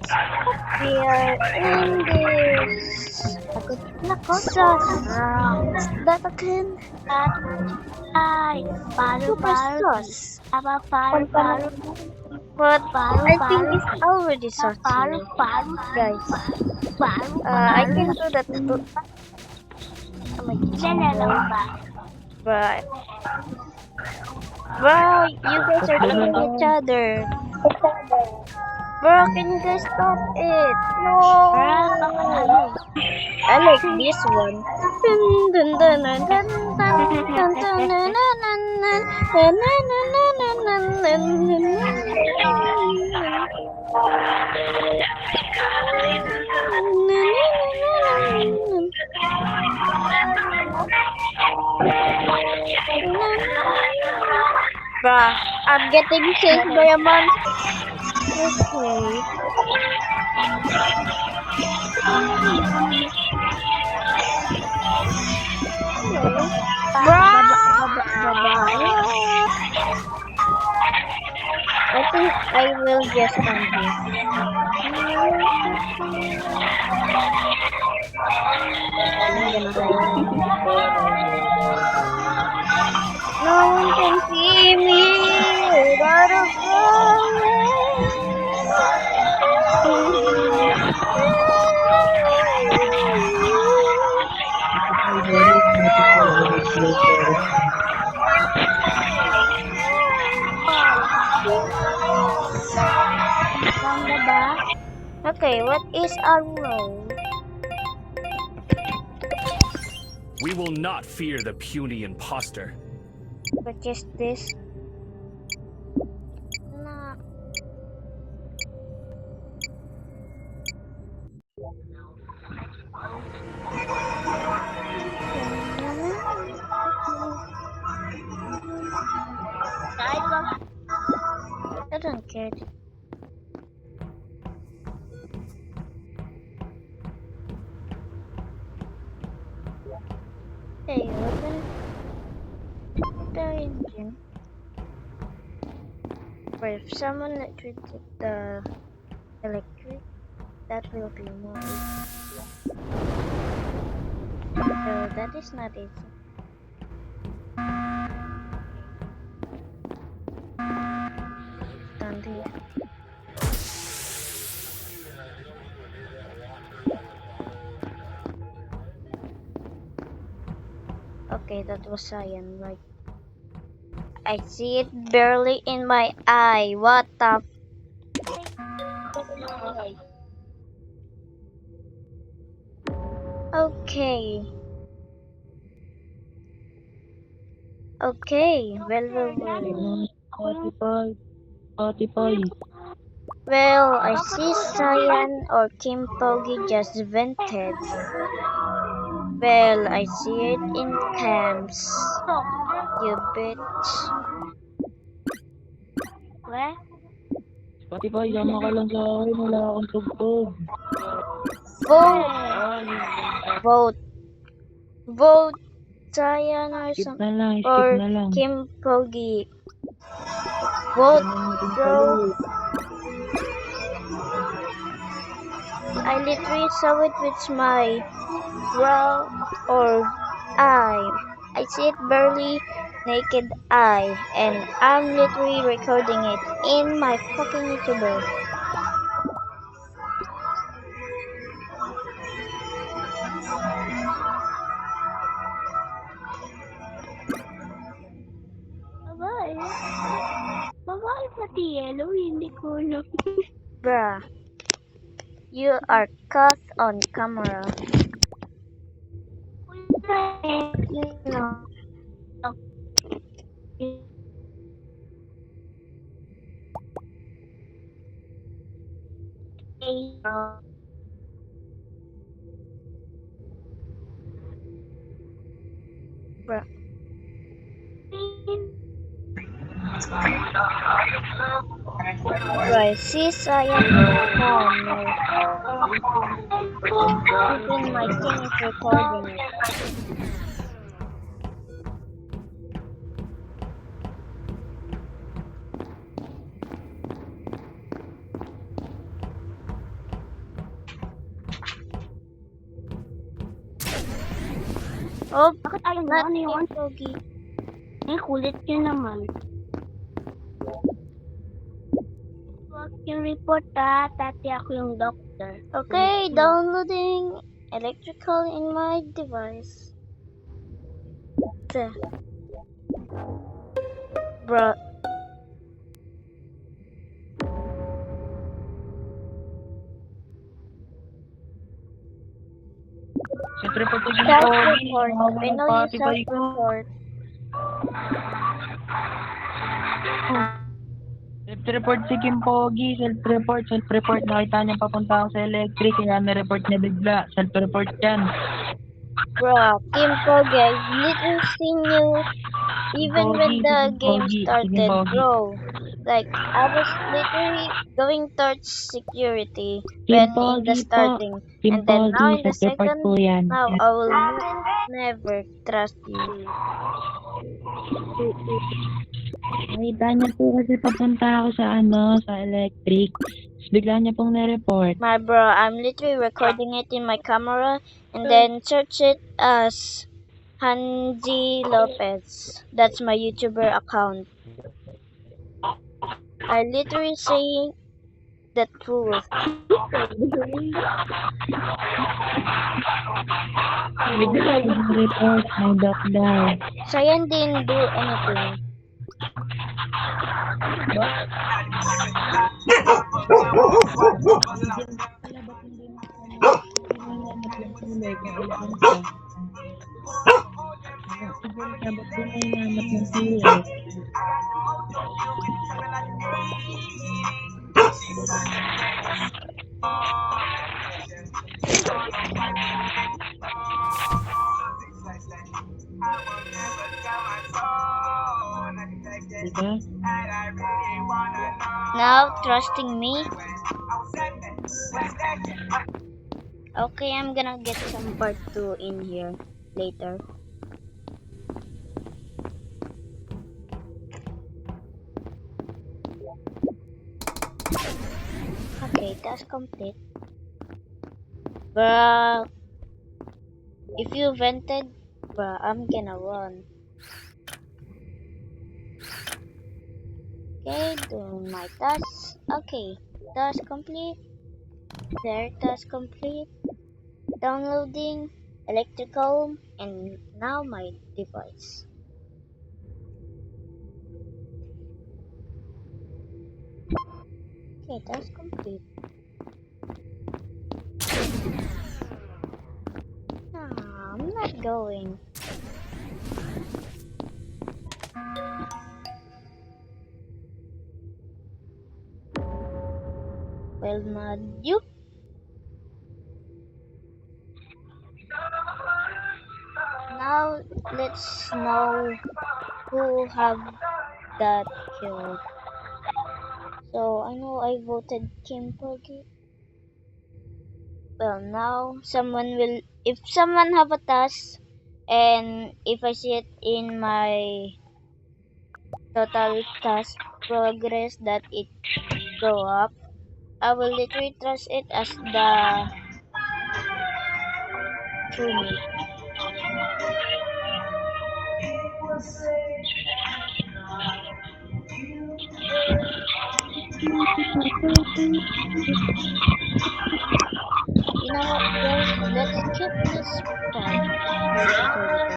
We are in this sauce that can super sauce. But I think it's already sauce here, guys. I can do that to my kitchen, but bro, you guys are killing each other. Bro, can you guys stop it? No. I like this one. Dun, dun, dun, dun, dun, dun, dun, dun, dun, dun, dun, dun, dun, dun, dun, dun, Bruh, I'm getting chased by a monster. Okay. I think I will just stand here. I'm gonna hide. No one can see me without a Okay, what is our role? We will not fear the puny imposter. What is this? No. I don't care. Hey, open the engine. But if someone treated the electric, that will be more easy. So that is not easy. Stand here. Okay, that was cyan, right? I see it barely in my eye. What the? Okay. Okay. Well, I see Cyan or Kim Pogi just vented. Well, I see it in camps. You bitch. Where? Spotify, sama ka lang sa akin. Wala akong tugtog. Vote! Vote! Vote! Cyan or Skip something. na lang, skip Or na lang. Kim Pogi. Vote, bro. I literally saw it with my raw or eye. I see it barely naked eye, and I'm literally recording it in my fucking YouTuber. Babae pati yellow, hindi ko alam. Bruh, you are caught on camera. You know. Bruh. Right, see Cyan. Oh no. Even my thing is recording it. Oh, Bakit ayaw mo? not Ano yun? Pogi. Eh, kulit yun naman. Huwag yung report Tati ako yung doctor. Okay, downloading electrical in my device. Bruh. Self-report si Kim Self-report. Pogi. I know you self-report. Self-report si Kim Pogi. Self-report. Nakita niya papunta ako sa electric, kaya na-report niya bigla. Self-report yan. Bruh, Kim Pogi, I've literally seen you even when the game started, bro. Like, I was literally going towards security when in the starting. And then now in the second, now I will never trust you. Nakita niya po kasi papunta ako sa sa electric. Tapos bigla niya pong na-report. My bro, I'm literally recording it in my camera and then search it as Hanji Lopez. That's my YouTuber account. I literally say the truth. Bigla na-report. My doc daw. Cheyenne didn't do anything. Diba? Now trusting me. Okay, I'm gonna get some part 2 in here later. Okay, that's complete. Bruh, if you vented, bruh, I'm gonna run. Okay, doing my task. Okay, task complete. There, task complete. Downloading electrical and now my device. Okay, task complete. I'm not going. Well, mad you. Now let's know who have that kill. So I know I voted Kim Pogi. Well, now someone will. If someone have a task, and if I see it in my total task progress that it go up, I will literally trust it as the crewmate. You know what, guys? Let's skip this part.